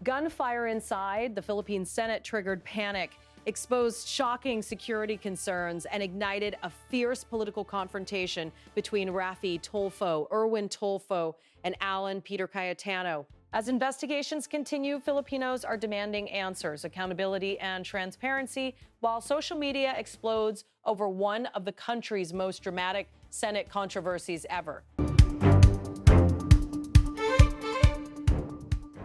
Gunfire inside the Philippine Senate triggered panic, exposed shocking security concerns, and ignited a fierce political confrontation between Raffy Tulfo, Tulfo, and Alan Peter Cayetano. As investigations continue, Filipinos are demanding answers, accountability, and transparency, while social media explodes over one of the country's most dramatic Senate controversies ever.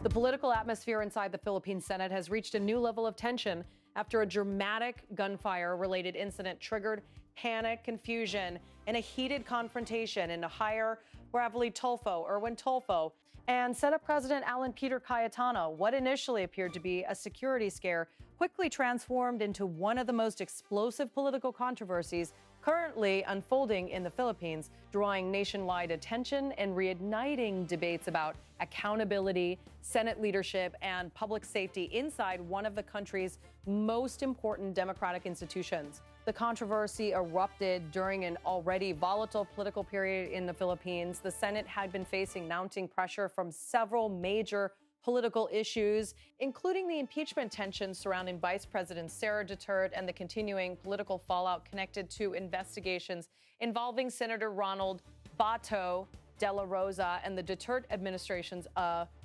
The political atmosphere inside the Philippine Senate has reached a new level of tension after a dramatic gunfire-related incident triggered panic, confusion, and a heated confrontation in higher Raffy Tulfo, and Senate President Alan Peter Cayetano. What initially appeared to be a security scare quickly transformed into one of the most explosive political controversies currently unfolding in the Philippines, drawing nationwide attention and reigniting debates about accountability, Senate leadership, and public safety inside one of the country's most important democratic institutions. The controversy erupted during an already volatile political period in the Philippines. The Senate had been facing mounting pressure from several major political issues, including the impeachment tensions surrounding Vice President Sara Duterte and the continuing political fallout connected to investigations involving Senator Ronald Bato de la Rosa and the Duterte administration's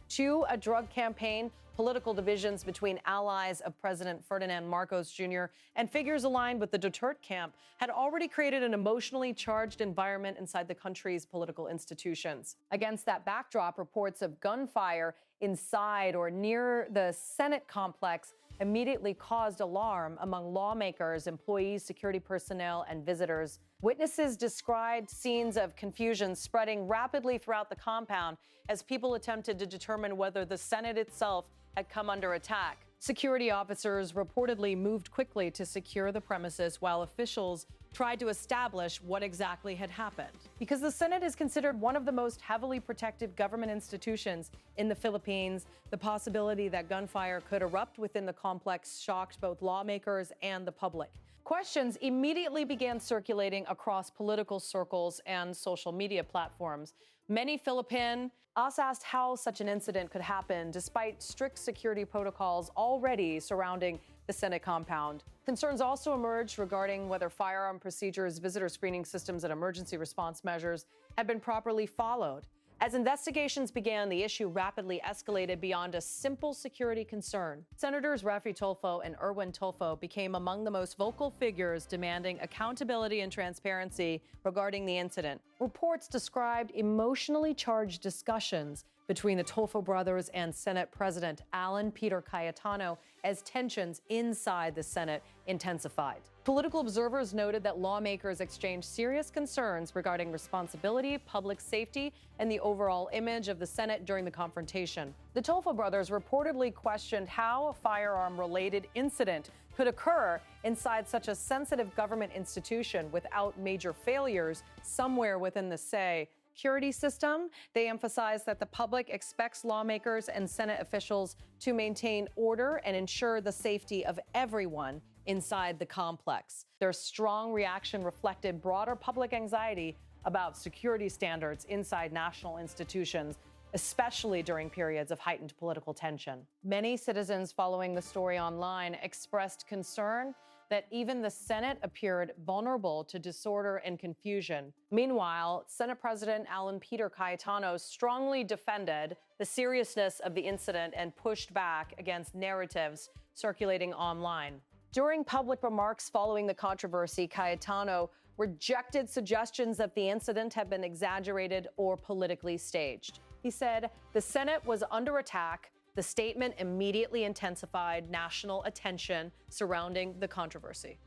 to a drug campaign, political divisions between allies of President Ferdinand Marcos Jr. and figures aligned with the Duterte camp had already created an emotionally charged environment inside the country's political institutions. Against that backdrop, reports of gunfire inside or near the Senate complex immediately caused alarm among lawmakers, employees, security personnel, and visitors. Witnesses described scenes of confusion spreading rapidly throughout the compound as people attempted to determine whether the Senate itself had come under attack. Security officers reportedly moved quickly to secure the premises while officials tried to establish what exactly had happened. Because the Senate is considered one of the most heavily protected government institutions in the Philippines, the possibility that gunfire could erupt within the complex shocked both lawmakers and the public. Questions immediately began circulating across political circles and social media platforms. Many Philippines asked how such an incident could happen despite strict security protocols already surrounding the Senate compound. Concerns also emerged regarding whether firearm procedures, visitor screening systems, and emergency response measures had been properly followed. As investigations began, the issue rapidly escalated beyond a simple security concern. Senators Raffy Tulfo and Tulfo became among the most vocal figures demanding accountability and transparency regarding the incident. Reports described emotionally charged discussions between the Tulfo brothers and Senate President Alan Peter Cayetano as tensions inside the Senate intensified. Political observers noted that lawmakers exchanged serious concerns regarding responsibility, public safety, and the overall image of the Senate during the confrontation. The Tulfo brothers reportedly questioned how a firearm-related incident could occur inside such a sensitive government institution without major failures somewhere within the security system. They emphasized that the public expects lawmakers and Senate officials to maintain order and ensure the safety of everyone inside the complex. Their strong reaction reflected broader public anxiety about security standards inside national institutions, especially during periods of heightened political tension. Many citizens following the story online expressed concern that even the Senate appeared vulnerable to disorder and confusion. Meanwhile, Senate President Alan Peter Cayetano strongly defended the seriousness of the incident and pushed back against narratives circulating online. During public remarks following the controversy, Cayetano rejected suggestions that the incident had been exaggerated or politically staged. He said the Senate was under attack. The statement immediately intensified national attention surrounding the controversy.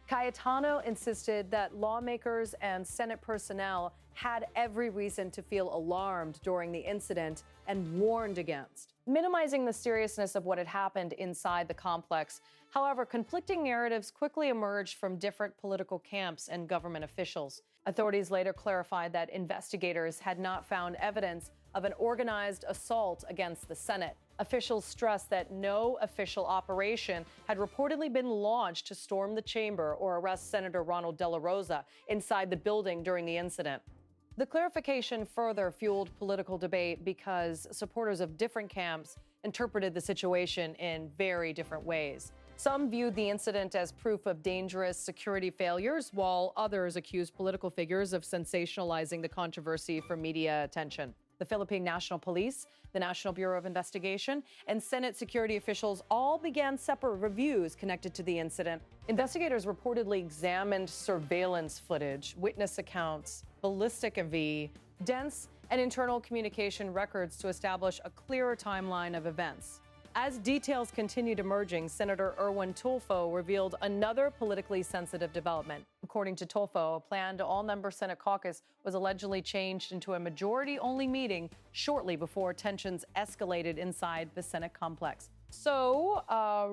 Cayetano insisted that lawmakers and Senate personnel had every reason to feel alarmed during the incident and warned against minimizing the seriousness of what had happened inside the complex. However, conflicting narratives quickly emerged from different political camps and government officials. Authorities later clarified that investigators had not found evidence of an organized assault against the Senate. Officials stressed that no official operation had reportedly been launched to storm the chamber or arrest Senator Ronald de la Rosa inside the building during the incident. The clarification further fueled political debate because supporters of different camps interpreted the situation in very different ways. Some viewed the incident as proof of dangerous security failures, while others accused political figures of sensationalizing the controversy for media attention. The Philippine National Police, the National Bureau of Investigation, and Senate security officials all began separate reviews connected to the incident. Investigators reportedly examined surveillance footage, witness accounts, ballistic AV, dense and internal communication records to establish a clearer timeline of events. As details continued emerging, Senator Erwin Tulfo revealed another politically sensitive development. According to Tulfo, a planned all-member Senate caucus was allegedly changed into a majority-only meeting shortly before tensions escalated inside the Senate complex. So,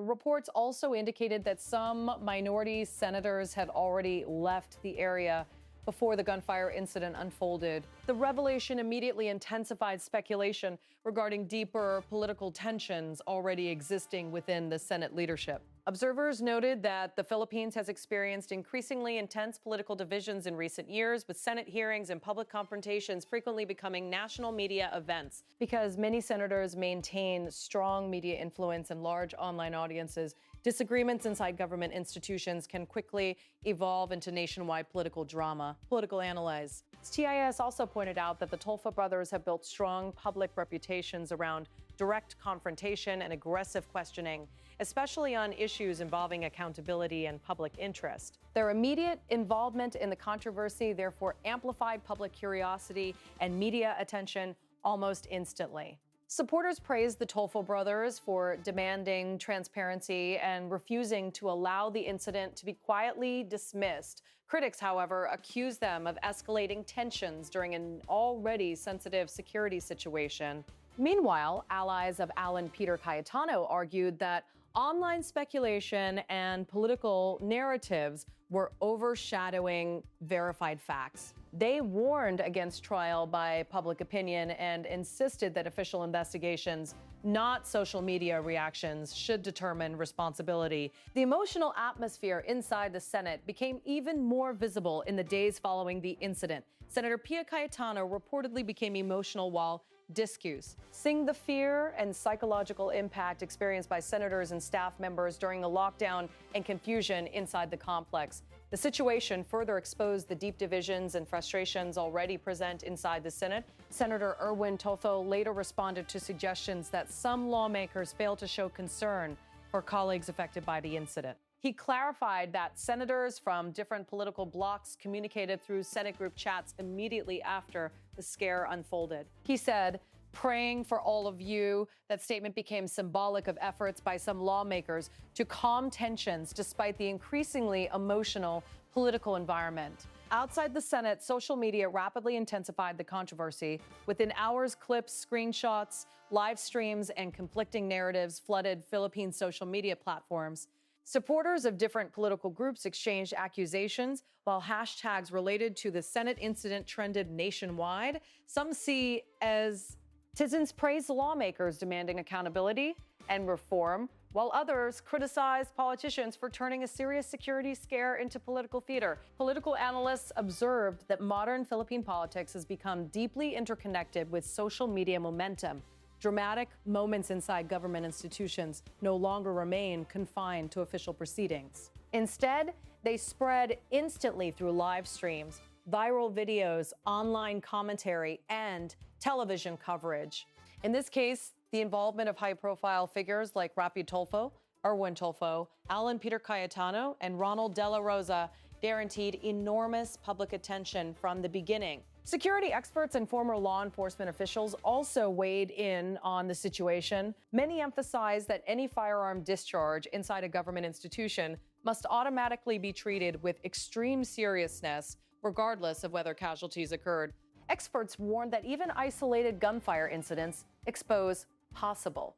reports also indicated that some minority senators had already left the area before the gunfire incident unfolded. The revelation immediately intensified speculation regarding deeper political tensions already existing within the Senate leadership. Observers noted that the Philippines has experienced increasingly intense political divisions in recent years, with Senate hearings and public confrontations frequently becoming national media events. Because many senators maintain strong media influence and large online audiences, disagreements inside government institutions can quickly evolve into nationwide political drama. Political analyze. TIS also pointed out that the Tulfo brothers have built strong public reputations around direct confrontation and aggressive questioning, especially on issues involving accountability and public interest. Their immediate involvement in the controversy therefore amplified public curiosity and media attention almost instantly. Supporters praised the Tulfo brothers for demanding transparency and refusing to allow the incident to be quietly dismissed. Critics, however, accused them of escalating tensions during an already sensitive security situation. Meanwhile, allies of Alan Peter Cayetano argued that online speculation and political narratives were overshadowing verified facts. They warned against trial by public opinion and insisted that official investigations, not social media reactions, should determine responsibility. The emotional atmosphere inside the Senate became even more visible in the days following the incident. Senator Pia Cayetano reportedly became emotional while discuss, seeing the fear and psychological impact experienced by senators and staff members during the lockdown and confusion inside the complex. The situation further exposed the deep divisions and frustrations already present inside the Senate. Senator Erwin Tulfo later responded to suggestions that some lawmakers failed to show concern for colleagues affected by the incident. He clarified that senators from different political blocs communicated through Senate group chats immediately after the scare unfolded. He said, "Praying for all of you." That statement became symbolic of efforts by some lawmakers to calm tensions despite the increasingly emotional political environment. Outside the Senate, social media rapidly intensified the controversy. Within hours, clips, screenshots, live streams, and conflicting narratives flooded Philippine social media platforms. Supporters of different political groups exchanged accusations, while hashtags related to the Senate incident trended nationwide. Some see as citizens praised lawmakers demanding accountability and reform, while others criticized politicians for turning a serious security scare into political theater. Political analysts observed that modern Philippine politics has become deeply interconnected with social media momentum. Dramatic moments inside government institutions no longer remain confined to official proceedings. Instead, they spread instantly through live streams, viral videos, online commentary, and television coverage. In this case, the involvement of high-profile figures like Raffy Tulfo, Erwin Tulfo, Alan Peter Cayetano, and Ronald De La Rosa guaranteed enormous public attention from the beginning. Security experts and former law enforcement officials also weighed in on the situation. Many emphasized that any firearm discharge inside a government institution must automatically be treated with extreme seriousness, regardless of whether casualties occurred. Experts warned that even isolated gunfire incidents expose possible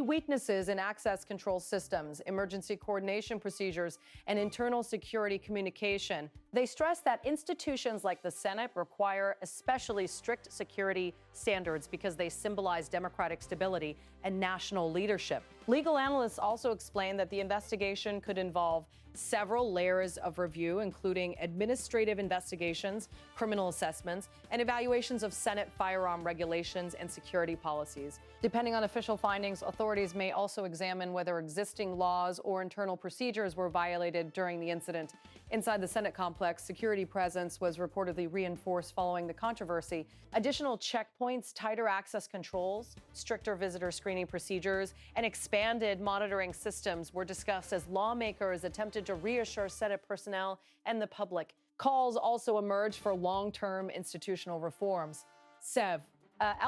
weaknesses in access control systems, emergency coordination procedures, and internal security communication. They stressed that institutions like the Senate require especially strict security standards because they symbolize democratic stability and national leadership. Legal analysts also explain that the investigation could involve several layers of review, including administrative investigations, criminal assessments, and evaluations of Senate firearm regulations and security policies. Depending on official findings, authorities may also examine whether existing laws or internal procedures were violated during the incident. Inside the Senate complex, security presence was reportedly reinforced following the controversy. Additional checkpoints, tighter access controls, stricter visitor screening procedures, and expanded monitoring systems were discussed as lawmakers attempted to reassure Senate personnel and the public. Calls also emerged for long-term institutional reforms.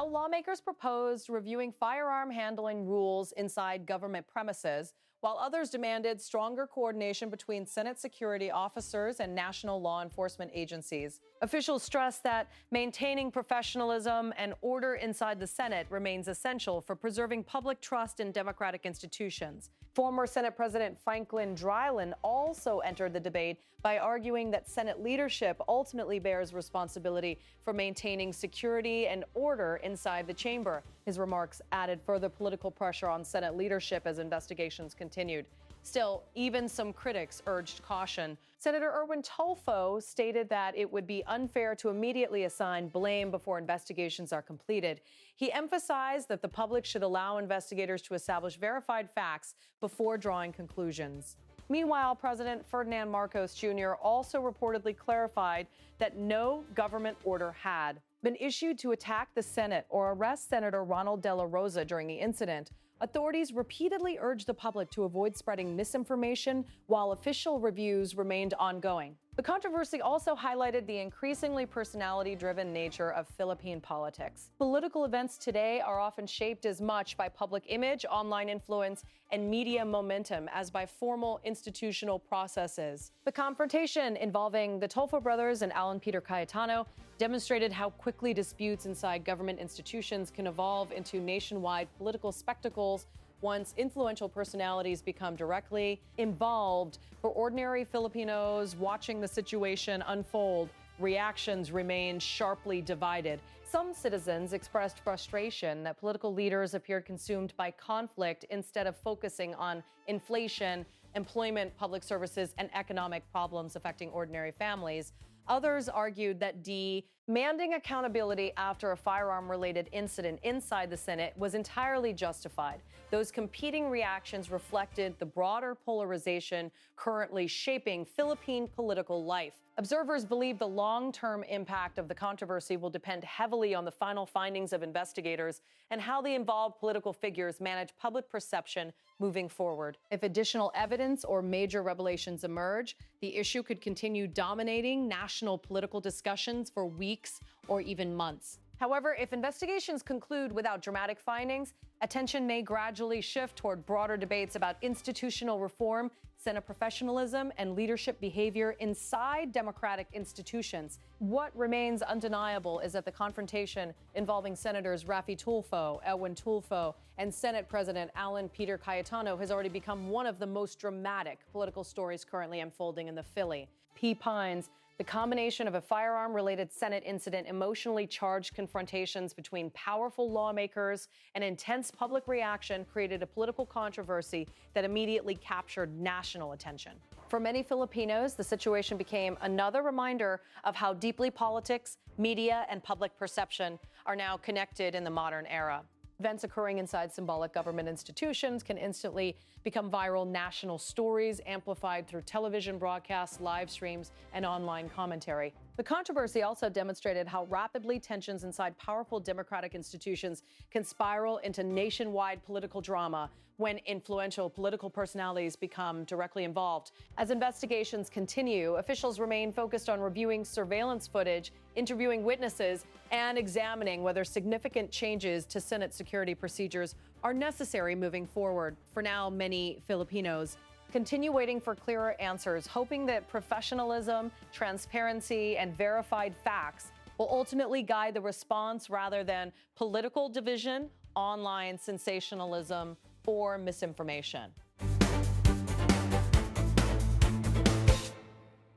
Lawmakers proposed reviewing firearm handling rules inside government premises, while others demanded stronger coordination between Senate security officers and national law enforcement agencies. Officials stressed that maintaining professionalism and order inside the Senate remains essential for preserving public trust in democratic institutions. Former Senate President Franklin Dryland also entered the debate by arguing that Senate leadership ultimately bears responsibility for maintaining security and order inside the chamber. His remarks added further political pressure on Senate leadership as investigations continued. Still, even some critics urged caution. Senator Erwin Tulfo stated that it would be unfair to immediately assign blame before investigations are completed. He emphasized that the public should allow investigators to establish verified facts before drawing conclusions. Meanwhile, President Ferdinand Marcos Jr. also reportedly clarified that no government order had been issued to attack the Senate or arrest Senator Ronald De La Rosa during the incident. Authorities repeatedly urged the public to avoid spreading misinformation while official reviews remained ongoing. The controversy also highlighted the increasingly personality-driven nature of Philippine politics. Political events today are often shaped as much by public image, online influence, and media momentum as by formal institutional processes. The confrontation involving the Tulfo brothers and Alan Peter Cayetano demonstrated how quickly disputes inside government institutions can evolve into nationwide political spectacles once influential personalities become directly involved. For ordinary Filipinos watching the situation unfold, reactions remain sharply divided. Some citizens expressed frustration that political leaders appeared consumed by conflict instead of focusing on inflation, employment, public services, and economic problems affecting ordinary families. Others argued that demanding accountability after a firearm-related incident inside the Senate was entirely justified. Those competing reactions reflected the broader polarization currently shaping Philippine political life. Observers believe the long-term impact of the controversy will depend heavily on the final findings of investigators and how the involved political figures manage public perception moving forward. If additional evidence or major revelations emerge, the issue could continue dominating national political discussions for weeks or even months. However, if investigations conclude without dramatic findings, attention may gradually shift toward broader debates about institutional reform, Senate professionalism, and leadership behavior inside democratic institutions. What remains undeniable is that the confrontation involving Senators Raffy Tulfo, Erwin Tulfo, and Senate President Alan Peter Cayetano has already become one of the most dramatic political stories currently unfolding in the Philippines. The combination of a firearm-related Senate incident, emotionally charged confrontations between powerful lawmakers, and intense public reaction created a political controversy that immediately captured national attention. For many Filipinos, the situation became another reminder of how deeply politics, media, and public perception are now connected in the modern era. Events occurring inside symbolic government institutions can instantly become viral national stories, amplified through television broadcasts, live streams, and online commentary. The controversy also demonstrated how rapidly tensions inside powerful democratic institutions can spiral into nationwide political drama when influential political personalities become directly involved. As investigations continue, officials remain focused on reviewing surveillance footage, interviewing witnesses, and examining whether significant changes to Senate security procedures are necessary moving forward. For now, many Filipinos continue waiting for clearer answers, hoping that professionalism, transparency, and verified facts will ultimately guide the response rather than political division, online sensationalism, or misinformation.